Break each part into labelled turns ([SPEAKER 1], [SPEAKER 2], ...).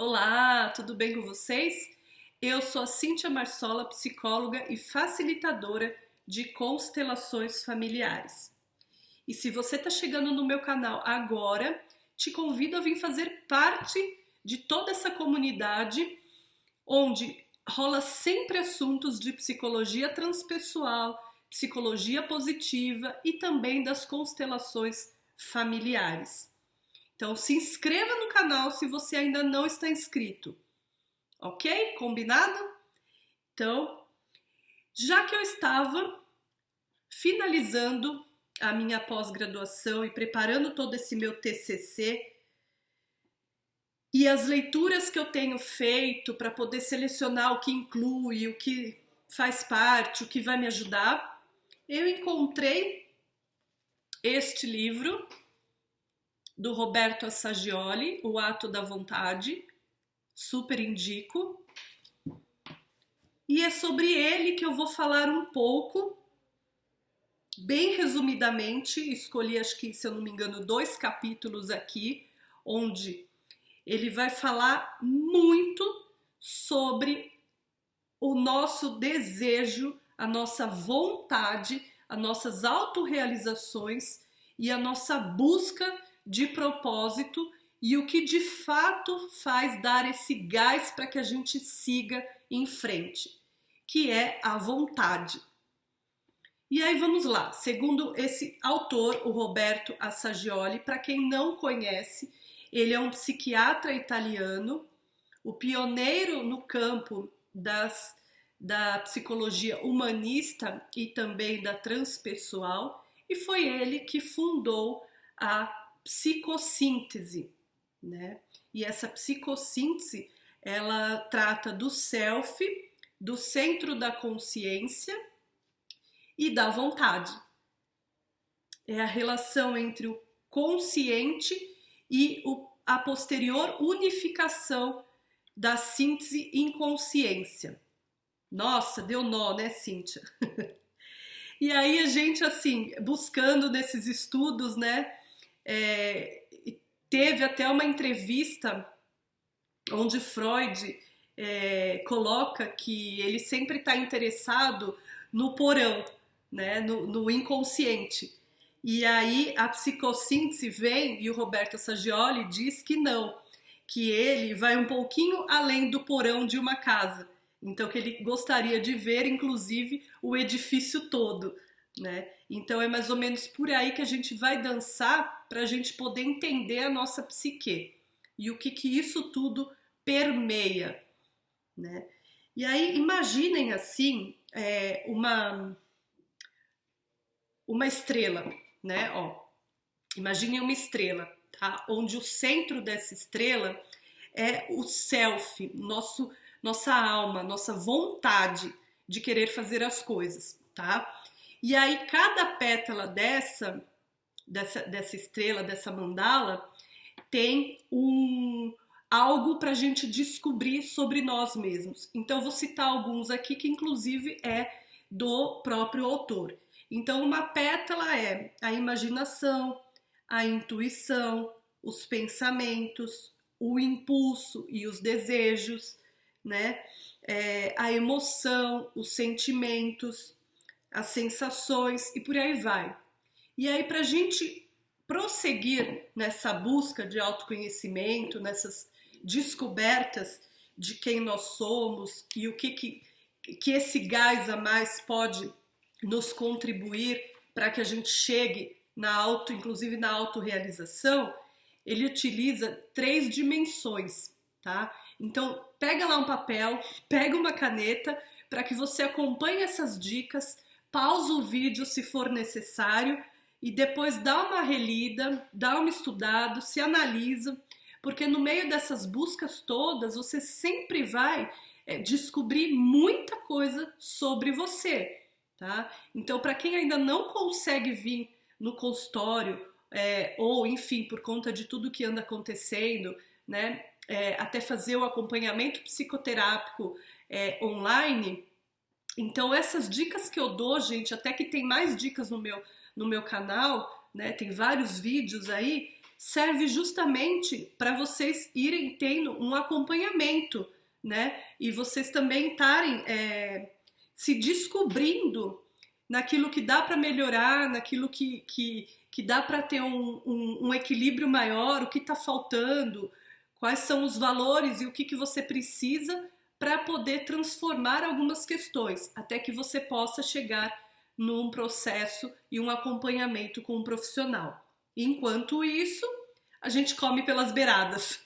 [SPEAKER 1] Olá, tudo bem com vocês? Eu sou a Cíntia Marsola, psicóloga e facilitadora de constelações familiares. E se você está chegando no meu canal agora, te convido a vir fazer parte de toda essa comunidade onde rola sempre assuntos de psicologia transpessoal, psicologia positiva e também das constelações familiares. Então se inscreva no canal se você ainda não está inscrito, ok? Combinado? Então, já que eu estava finalizando a minha pós-graduação e preparando todo esse meu TCC e as leituras que eu tenho feito para poder selecionar o que inclui, o que faz parte, o que vai me ajudar, eu encontrei este livro do Roberto Assagioli, O Ato da Vontade, super indico. E é sobre ele que eu vou falar um pouco, bem resumidamente. Escolhi, acho que, se eu não me engano, 2 capítulos aqui, onde ele vai falar muito sobre o nosso desejo, a nossa vontade, as nossas autorrealizações e a nossa busca de propósito e o que de fato faz dar esse gás para que a gente siga em frente, que é a vontade. E aí vamos lá, segundo esse autor, o Roberto Assagioli, para quem não conhece, ele é um psiquiatra italiano, o pioneiro no campo da psicologia humanista e também da transpessoal, e foi ele que fundou a psicossíntese, né? E essa psicossíntese, ela trata do self, do centro da consciência e da vontade. É a relação entre o consciente e a posterior unificação da síntese em consciência. Nossa, deu nó, né, Cíntia? E aí a gente, assim, buscando nesses estudos, né, teve até uma entrevista onde Freud coloca que ele sempre está interessado no porão, né, no inconsciente. E aí a psicossíntese vem, e o Roberto Assagioli diz que não, que ele vai um pouquinho além do porão de uma casa. Então, que ele gostaria de ver, inclusive, o edifício todo, né? Então, é mais ou menos por aí que a gente vai dançar para a gente poder entender a nossa psique e o que isso tudo permeia, né? E aí, imaginem assim, uma estrela, né? Ó, imaginem uma estrela, tá? Onde o centro dessa estrela é o self, nossa alma, nossa vontade de querer fazer as coisas, tá? E aí cada pétala dessa estrela, dessa mandala, tem algo para a gente descobrir sobre nós mesmos. Então eu vou citar alguns aqui que inclusive é do próprio autor. Então uma pétala é a imaginação, a intuição, os pensamentos, o impulso e os desejos, né? A emoção, os sentimentos, as sensações e por aí vai. E aí, para a gente prosseguir nessa busca de autoconhecimento, nessas descobertas de quem nós somos e o que esse gás a mais pode nos contribuir para que a gente chegue inclusive na autorrealização, ele utiliza 3 dimensões, tá? Então, pega lá um papel, pega uma caneta, para que você acompanhe essas dicas, pausa o vídeo se for necessário e depois dá uma relida, dá um estudado, se analisa, porque no meio dessas buscas todas, você sempre vai descobrir muita coisa sobre você, tá? Então, para quem ainda não consegue vir no consultório, ou enfim, por conta de tudo que anda acontecendo, né, até fazer o acompanhamento psicoterápico online. Então essas dicas que eu dou, gente, até que tem mais dicas no meu canal, né, tem vários vídeos aí, serve justamente para vocês irem tendo um acompanhamento, né? E vocês também estarem se descobrindo naquilo que dá para melhorar, naquilo que dá para ter um equilíbrio maior, o que está faltando, quais são os valores e o que você precisa para poder transformar algumas questões, até que você possa chegar num processo e um acompanhamento com um profissional. Enquanto isso, a gente come pelas beiradas,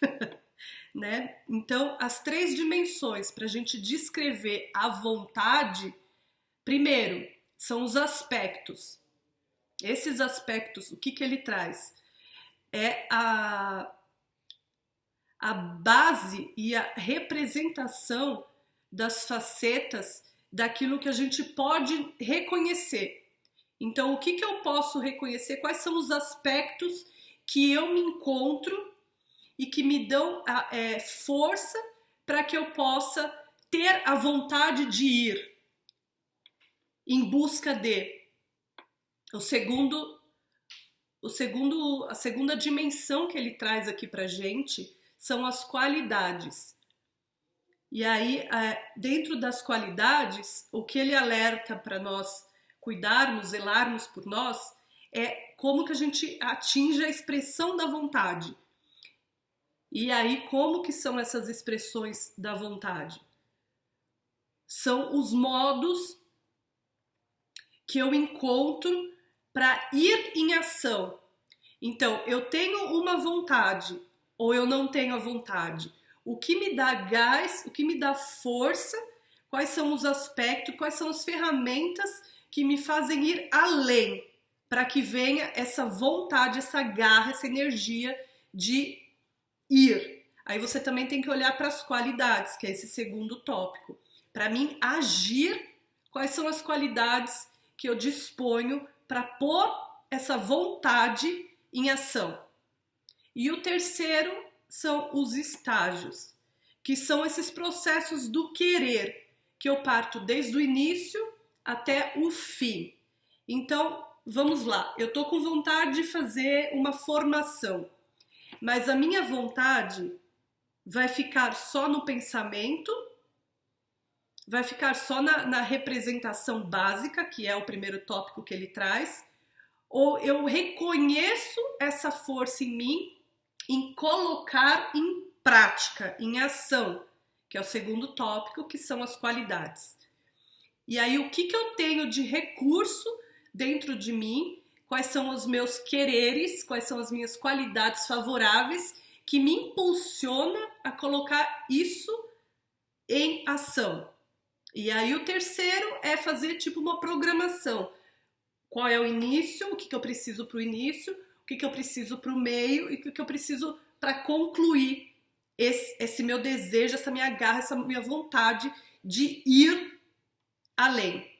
[SPEAKER 1] né? Então, as 3 dimensões para a gente descrever a vontade, primeiro, são os aspectos. Esses aspectos, o que ele traz? É a base e a representação das facetas daquilo que a gente pode reconhecer. Então, o que eu posso reconhecer? Quais são os aspectos que eu me encontro e que me dão força para que eu possa ter a vontade de ir em busca de. A segunda dimensão que ele traz aqui para gente são as qualidades. E aí, dentro das qualidades, o que ele alerta para nós cuidarmos, zelarmos por nós, é como que a gente atinge a expressão da vontade. E aí, como que são essas expressões da vontade? São os modos que eu encontro para ir em ação. Então, eu tenho uma vontade ou eu não tenho a vontade. O que me dá gás, o que me dá força, quais são os aspectos, quais são as ferramentas que me fazem ir além, para que venha essa vontade, essa garra, essa energia de ir. Aí você também tem que olhar para as qualidades, que é esse segundo tópico. Para mim, agir, quais são as qualidades que eu disponho para pôr essa vontade em ação. E o terceiro são os estágios, que são esses processos do querer, que eu parto desde o início até o fim. Então, vamos lá, eu tô com vontade de fazer uma formação, mas a minha vontade vai ficar só no pensamento, vai ficar só na representação básica, que é o primeiro tópico que ele traz, ou eu reconheço essa força em mim em colocar em prática, em ação, que é o segundo tópico, que são as qualidades. E aí, o que eu tenho de recurso dentro de mim, quais são os meus quereres, quais são as minhas qualidades favoráveis que me impulsiona a colocar isso em ação. E aí, o terceiro é fazer tipo uma programação. Qual é o início, o que eu preciso para o início, o que eu preciso para o meio e o que eu preciso para concluir esse meu desejo, essa minha garra, essa minha vontade de ir além.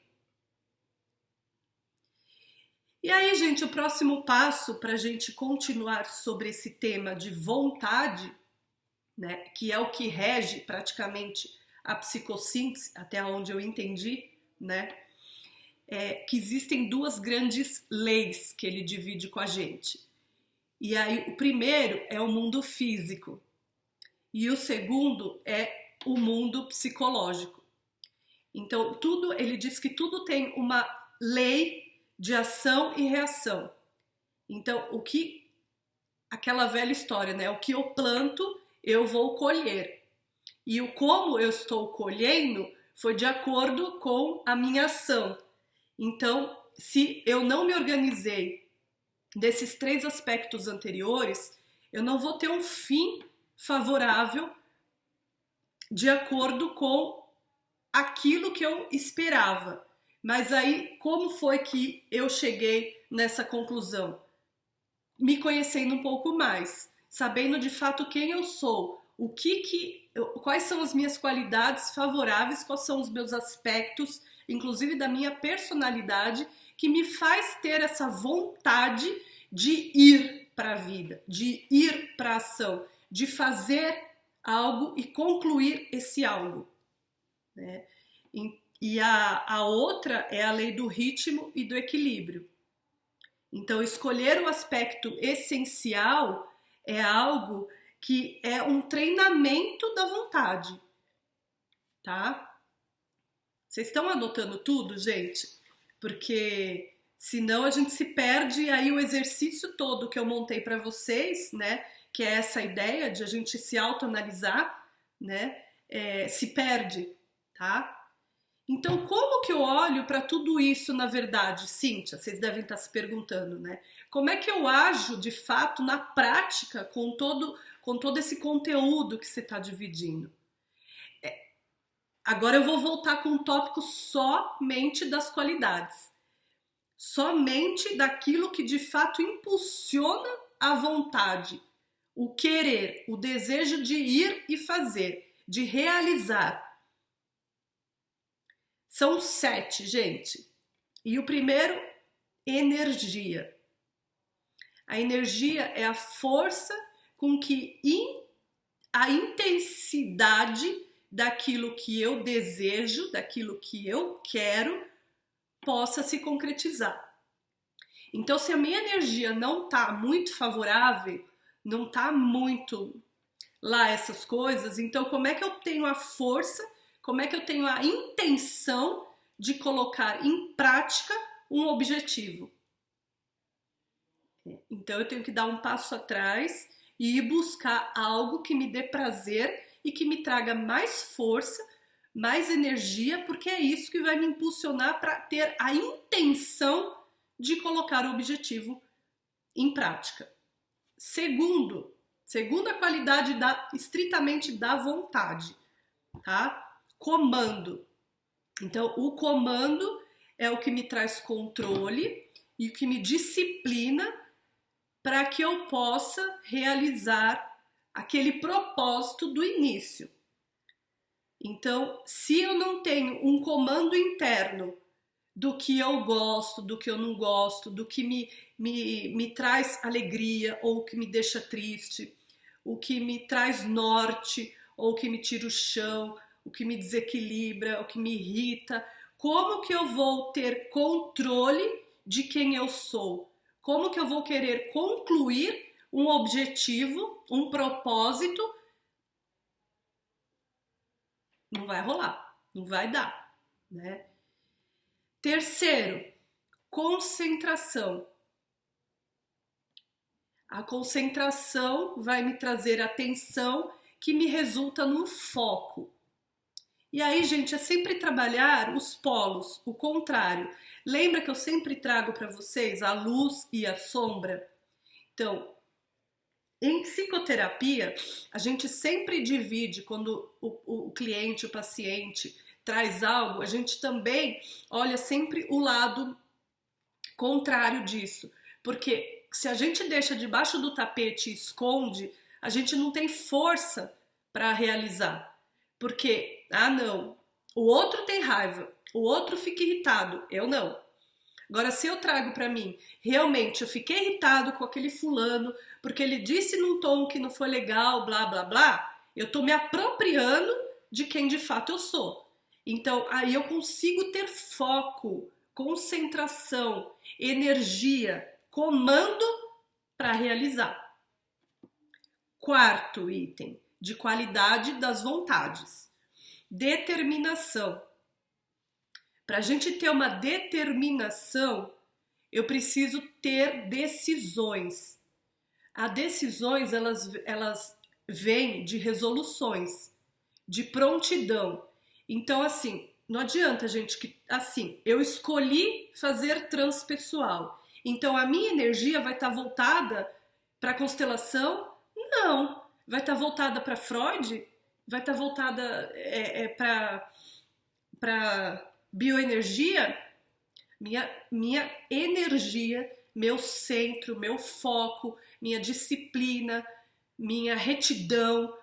[SPEAKER 1] E aí, gente, o próximo passo para a gente continuar sobre esse tema de vontade, né, que é o que rege praticamente a psicossíntese, até onde eu entendi, né, que existem 2 grandes leis que ele divide com a gente. E aí, o primeiro é o mundo físico e o segundo é o mundo psicológico. Então, ele diz que tudo tem uma lei de ação e reação. Então, aquela velha história, né? O que eu planto, eu vou colher. E o como eu estou colhendo foi de acordo com a minha ação. Então, se eu não me organizei desses 3 aspectos anteriores, eu não vou ter um fim favorável de acordo com aquilo que eu esperava. Mas aí, como foi que eu cheguei nessa conclusão? Me conhecendo um pouco mais, sabendo de fato quem eu sou, quais são as minhas qualidades favoráveis, quais são os meus aspectos, inclusive da minha personalidade, que me faz ter essa vontade de ir para a vida, de ir para a ação, de fazer algo e concluir esse algo, né? E a outra é a lei do ritmo e do equilíbrio. Então, escolher o aspecto essencial É algo que é um treinamento da vontade, tá? Vocês estão anotando tudo, gente? Porque senão a gente se perde e aí o exercício todo que eu montei para vocês, né? Que é essa ideia de a gente se autoanalisar, né? Se perde, tá? Então, como que eu olho para tudo isso na verdade, Cíntia? Vocês devem estar se perguntando, né? Como é que eu ajo de fato na prática com todo esse conteúdo que você está dividindo? Agora eu vou voltar com um tópico somente das qualidades. Somente daquilo que de fato impulsiona a vontade, o querer, o desejo de ir e fazer, de realizar. São 7, gente. E o primeiro, energia. A energia é a força com que a intensidade daquilo que eu desejo, daquilo que eu quero, possa se concretizar. Então, se a minha energia não está muito favorável, não está muito lá essas coisas, então como é que eu tenho a força, como é que eu tenho a intenção de colocar em prática um objetivo? Então eu tenho que dar um passo atrás e ir buscar algo que me dê prazer e que me traga mais força, mais energia, porque é isso que vai me impulsionar para ter a intenção de colocar o objetivo em prática. Segunda qualidade estritamente da vontade, tá? Comando. Então, o comando é o que me traz controle e o que me disciplina para que eu possa realizar aquele propósito do início. Então, se eu não tenho um comando interno do que eu gosto, do que eu não gosto, do que me traz alegria ou que me deixa triste, o que me traz norte ou que me tira o chão, o que me desequilibra, o que me irrita, como que eu vou ter controle de quem eu sou? Como que eu vou querer concluir um objetivo, um propósito? Não vai rolar, não vai dar, né? Terceiro, concentração. A concentração vai me trazer atenção que me resulta num foco. E aí, gente, é sempre trabalhar os polos, o contrário. Lembra que eu sempre trago para vocês a luz e a sombra? Então, em psicoterapia, a gente sempre divide quando o cliente, o paciente traz algo, a gente também olha sempre o lado contrário disso. Porque se a gente deixa debaixo do tapete e esconde, a gente não tem força para realizar. Porque, não, o outro tem raiva, o outro fica irritado, eu não. Agora, se eu trago para mim, realmente eu fiquei irritado com aquele fulano, porque ele disse num tom que não foi legal, blá, blá, blá, eu tô me apropriando de quem de fato eu sou. Então, aí eu consigo ter foco, concentração, energia, comando para realizar. Quarto item, de qualidade das vontades. Determinação. Para a gente ter uma determinação, eu preciso ter decisões. As decisões, elas vêm de resoluções, de prontidão. Então, assim, não adianta, gente, que assim, eu escolhi fazer transpessoal. Então, a minha energia vai estar voltada para a constelação? Não. Vai estar voltada para Freud? Vai estar voltada para bioenergia? Minha energia, meu centro, meu foco, minha disciplina, minha retidão,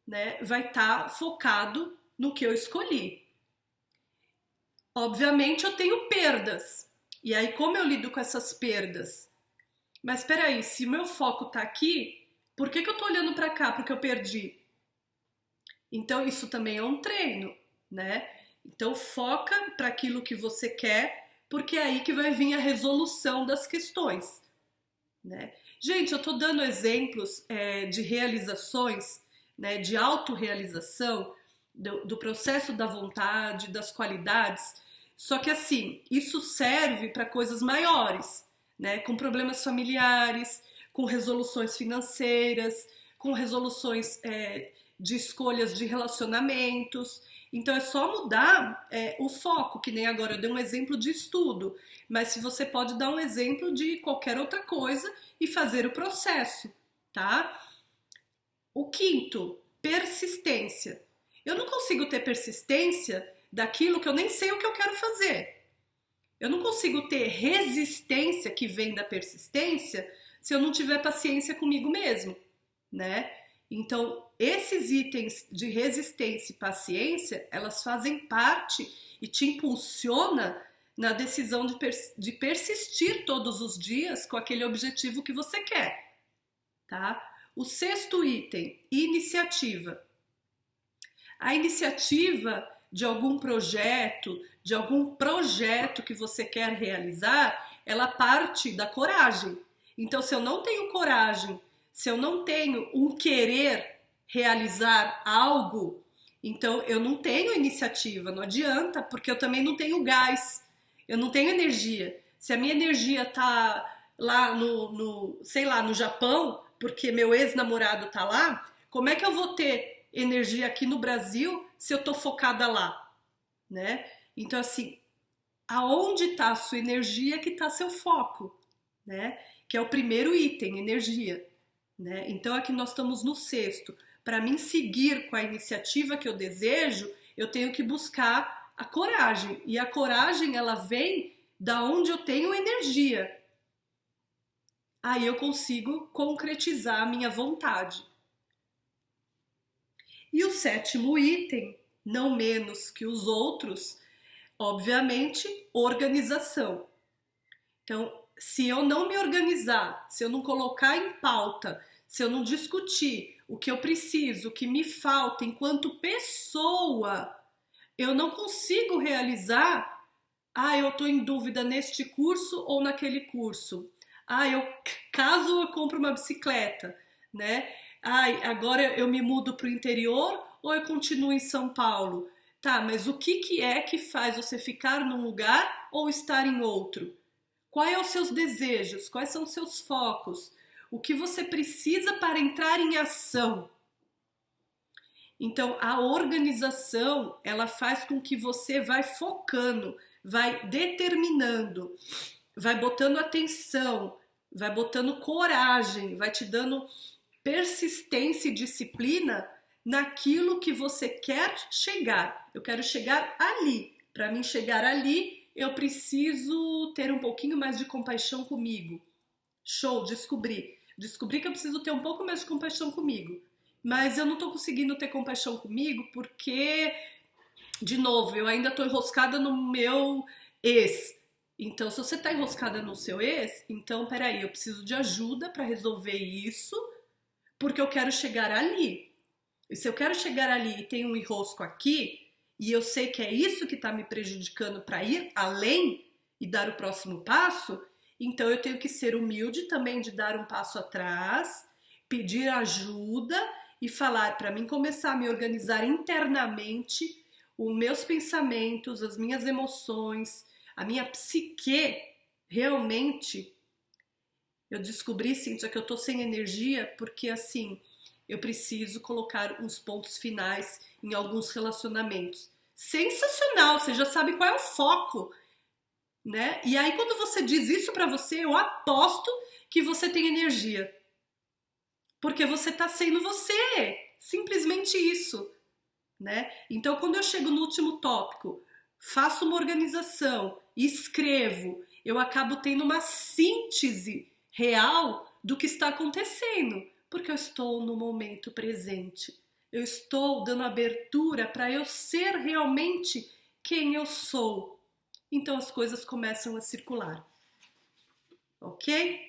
[SPEAKER 1] né, vai estar focado no que eu escolhi. Obviamente eu tenho perdas. E aí como eu lido com essas perdas? Mas espera aí, se o meu foco tá aqui, por que eu tô olhando para cá? Porque eu perdi. Então isso também é um treino, né? Então foca para aquilo que você quer, porque é aí que vai vir a resolução das questões, né? Gente, eu tô dando exemplos de realizações, né, de autorrealização, do processo da vontade, das qualidades. Só que assim, isso serve para coisas maiores, né, com problemas familiares, com resoluções financeiras, com resoluções de escolhas de relacionamentos. Então é só mudar o foco, que nem agora eu dei um exemplo de estudo, mas se você pode dar um exemplo de qualquer outra coisa e fazer o processo, tá? O quinto, persistência. Eu não consigo ter persistência daquilo que eu nem sei o que eu quero fazer. Eu não consigo ter resistência que vem da persistência se eu não tiver paciência comigo mesmo, né? Então, esses itens de resistência e paciência, elas fazem parte e te impulsiona na decisão de persistir todos os dias com aquele objetivo que você quer, tá? O sexto item, iniciativa. A iniciativa de algum projeto, que você quer realizar, ela parte da coragem. Então, se eu não tenho coragem, se eu não tenho um querer realizar algo, então eu não tenho iniciativa, não adianta, porque eu também não tenho gás, eu não tenho energia. Se a minha energia tá lá sei lá, no Japão, porque meu ex-namorado tá lá, como é que eu vou ter energia aqui no Brasil se eu tô focada lá, né? Então, assim, aonde está a sua energia que está seu foco, né? Que é o primeiro item, energia, né? Então aqui nós estamos no sexto. Para mim seguir com a iniciativa que eu desejo, eu tenho que buscar a coragem. E a coragem, ela vem da onde eu tenho energia. Aí eu consigo concretizar a minha vontade. E o sétimo item, não menos que os outros, obviamente, organização. Então, se eu não me organizar, se eu não colocar em pauta, se eu não discutir o que eu preciso, o que me falta enquanto pessoa, eu não consigo realizar. Eu estou em dúvida neste curso ou naquele curso. Caso eu compro uma bicicleta, né? Agora eu me mudo para o interior ou eu continuo em São Paulo? Tá, mas o que é que faz você ficar num lugar ou estar em outro? Quais são os seus desejos? Quais são os seus focos? O que você precisa para entrar em ação? Então, a organização, ela faz com que você vai focando, vai determinando, vai botando atenção, vai botando coragem, vai te dando persistência e disciplina naquilo que você quer chegar. Eu quero chegar ali. Para mim chegar ali, eu preciso ter um pouquinho mais de compaixão comigo. Show, descobri. Descobri que eu preciso ter um pouco mais de compaixão comigo. Mas eu não tô conseguindo ter compaixão comigo porque, de novo, eu ainda tô enroscada no meu ex. Então, se você tá enroscada no seu ex, então, peraí, eu preciso de ajuda para resolver isso, porque eu quero chegar ali. E se eu quero chegar ali e tem um enrosco aqui, e eu sei que é isso que tá me prejudicando para ir além e dar o próximo passo, então eu tenho que ser humilde também de dar um passo atrás, pedir ajuda e falar para mim começar a me organizar internamente, os meus pensamentos, as minhas emoções, a minha psique. Realmente eu descobri, Cíntia, que eu tô sem energia porque assim, eu preciso colocar uns pontos finais em alguns relacionamentos. Sensacional, você já sabe qual é o foco, né? E aí quando você diz isso para você, eu aposto que você tem energia. Porque você tá sendo você, simplesmente isso, né? Então quando eu chego no último tópico, faço uma organização, escrevo, eu acabo tendo uma síntese real do que está acontecendo, porque eu estou no momento presente. Eu estou dando abertura para eu ser realmente quem eu sou. Então as coisas começam a circular. Ok?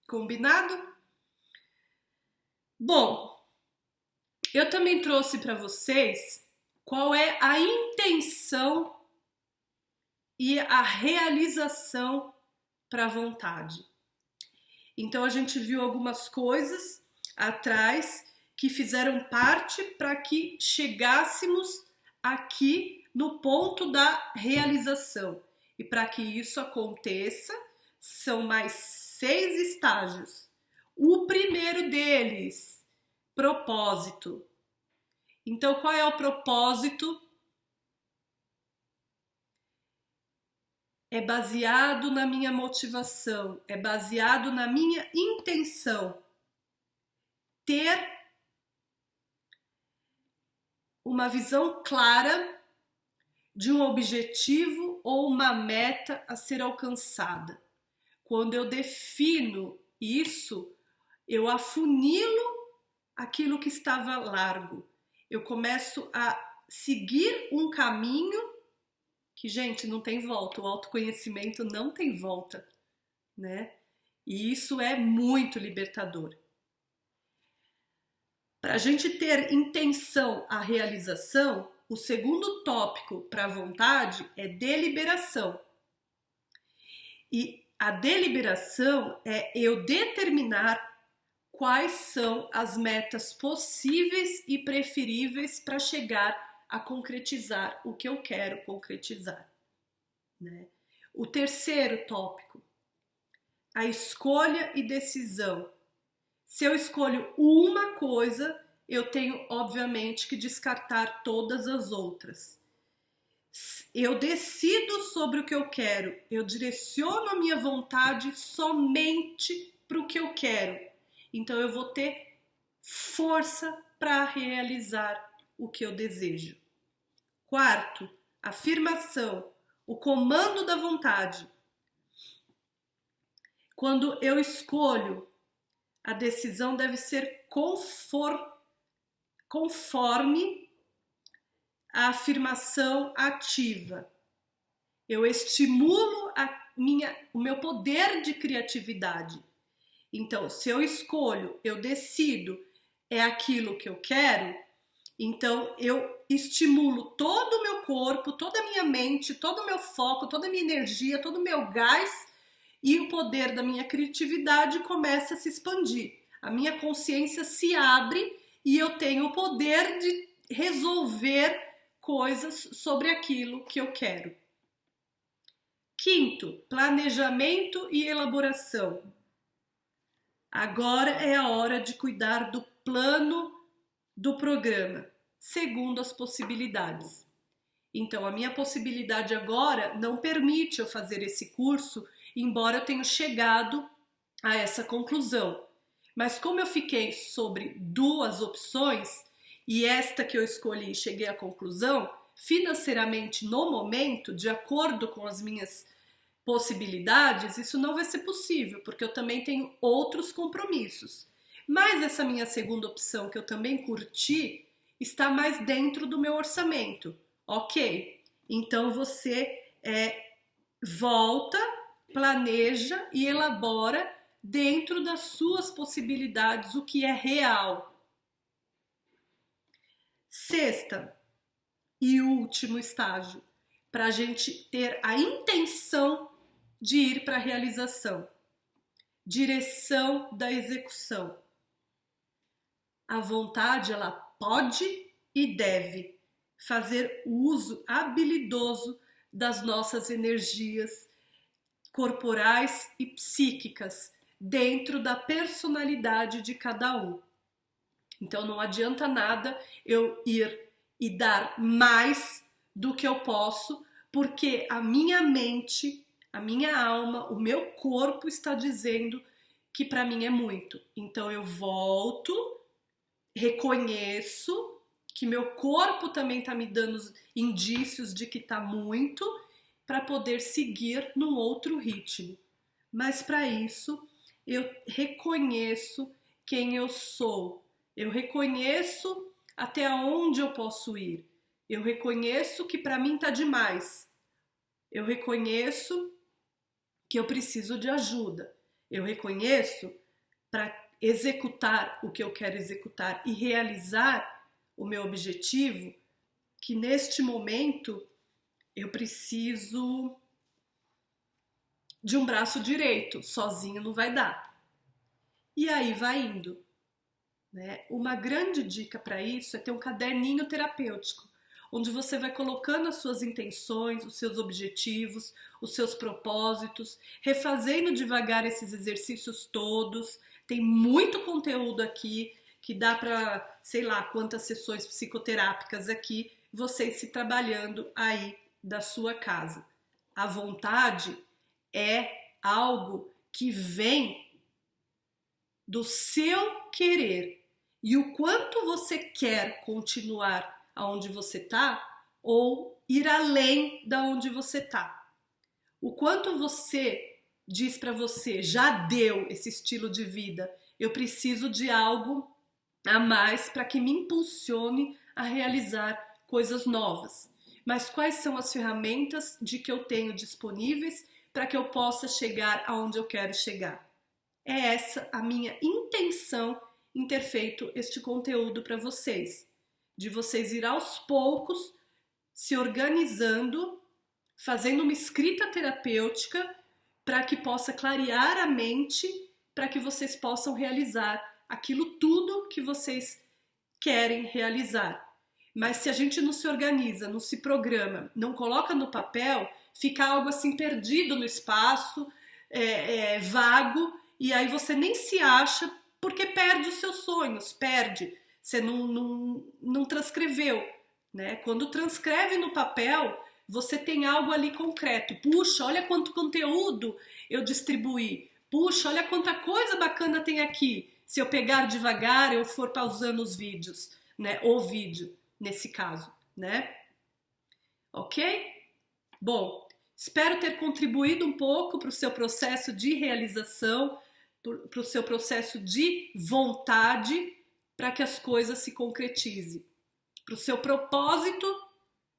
[SPEAKER 1] Combinado? Bom, eu também trouxe para vocês qual é a intenção e a realização para a vontade. Então a gente viu algumas coisas atrás que fizeram parte para que chegássemos aqui no ponto da realização. E para que isso aconteça, são mais 6 estágios. O primeiro deles, propósito. Então, qual é o propósito? É baseado na minha motivação, é baseado na minha intenção. Ter uma visão clara de um objetivo ou uma meta a ser alcançada. Quando eu defino isso, eu afunilo aquilo que estava largo. Eu começo a seguir um caminho que, gente, não tem volta. O autoconhecimento não tem volta, né? E isso é muito libertador. Para a gente ter intenção à realização, o segundo tópico para a vontade é deliberação. E a deliberação é eu determinar quais são as metas possíveis e preferíveis para chegar a concretizar o que eu quero concretizar, né? O terceiro tópico, a escolha e decisão. Se eu escolho uma coisa, eu tenho, obviamente, que descartar todas as outras. Eu decido sobre o que eu quero, eu direciono a minha vontade somente para o que eu quero. Então eu vou ter força para realizar o que eu desejo. Quarto, afirmação, o comando da vontade. Quando eu escolho, a decisão deve ser conforme a afirmação ativa. Eu estimulo o meu poder de criatividade. Então, se eu escolho, eu decido, é aquilo que eu quero, então eu estimulo todo o meu corpo, toda a minha mente, todo o meu foco, toda a minha energia, todo o meu gás, e o poder da minha criatividade começa a se expandir. A minha consciência se abre e eu tenho o poder de resolver coisas sobre aquilo que eu quero. Quinto, planejamento e elaboração. Agora é a hora de cuidar do plano do programa, segundo as possibilidades. Então, a minha possibilidade agora não permite eu fazer esse curso, embora eu tenha chegado a essa conclusão. Mas como eu fiquei sobre 2 opções, e esta que eu escolhi e cheguei à conclusão, financeiramente no momento, de acordo com as minhas possibilidades, isso não vai ser possível, porque eu também tenho outros compromissos. Mas essa minha segunda opção, que eu também curti, está mais dentro do meu orçamento. Ok, então você volta, planeja e elabora dentro das suas possibilidades o que é real. Sexta e último estágio, para a gente ter a intenção de ir para a realização. Direção da execução. A vontade, ela pode e deve fazer uso habilidoso das nossas energias corporais e psíquicas dentro da personalidade de cada um. Então não adianta nada eu ir e dar mais do que eu posso, porque a minha mente, a minha alma, o meu corpo está dizendo que para mim é muito. Então eu volto, reconheço que meu corpo também está me dando indícios de que está muito, para poder seguir num outro ritmo. Mas para isso eu reconheço quem eu sou. Eu reconheço até onde eu posso ir. Eu reconheço que para mim está demais. Eu reconheço que eu preciso de ajuda. Eu reconheço para executar o que eu quero executar e realizar o meu objetivo, que neste momento eu preciso de um braço direito. Sozinho não vai dar. e aí vai indo, né? Uma grande dica para isso é ter um caderninho terapêutico, onde você vai colocando as suas intenções, os seus objetivos, os seus propósitos, refazendo devagar esses exercícios todos. Tem muito conteúdo aqui que dá para, sei lá, quantas sessões psicoterápicas aqui, vocês se trabalhando aí da sua casa. A vontade é algo que vem do seu querer. E o quanto você quer continuar aonde você está ou ir além da onde você está. O quanto você diz para você, já deu esse estilo de vida, eu preciso de algo a mais para que me impulsione a realizar coisas novas. Mas quais são as ferramentas de que eu tenho disponíveis para que eu possa chegar aonde eu quero chegar? É essa a minha intenção em ter feito este conteúdo para vocês, de vocês ir aos poucos se organizando, fazendo uma escrita terapêutica para que possa clarear a mente, para que vocês possam realizar aquilo tudo que vocês querem realizar. Mas se a gente não se organiza, não se programa, não coloca no papel, fica algo assim perdido no espaço, vago, e aí você nem se acha porque perde os seus sonhos, perde. Você não transcreveu, né? Quando transcreve no papel, você tem algo ali concreto. Puxa, olha quanto conteúdo eu distribuí. Puxa, olha quanta coisa bacana tem aqui. Se eu pegar devagar, eu for pausando os vídeos, né? O vídeo, nesse caso, né? Ok? Bom, espero ter contribuído um pouco para o seu processo de realização, para o seu processo de vontade, para que as coisas se concretizem, para o seu propósito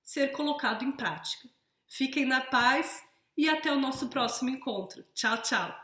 [SPEAKER 1] ser colocado em prática. Fiquem na paz e até o nosso próximo encontro. Tchau, tchau!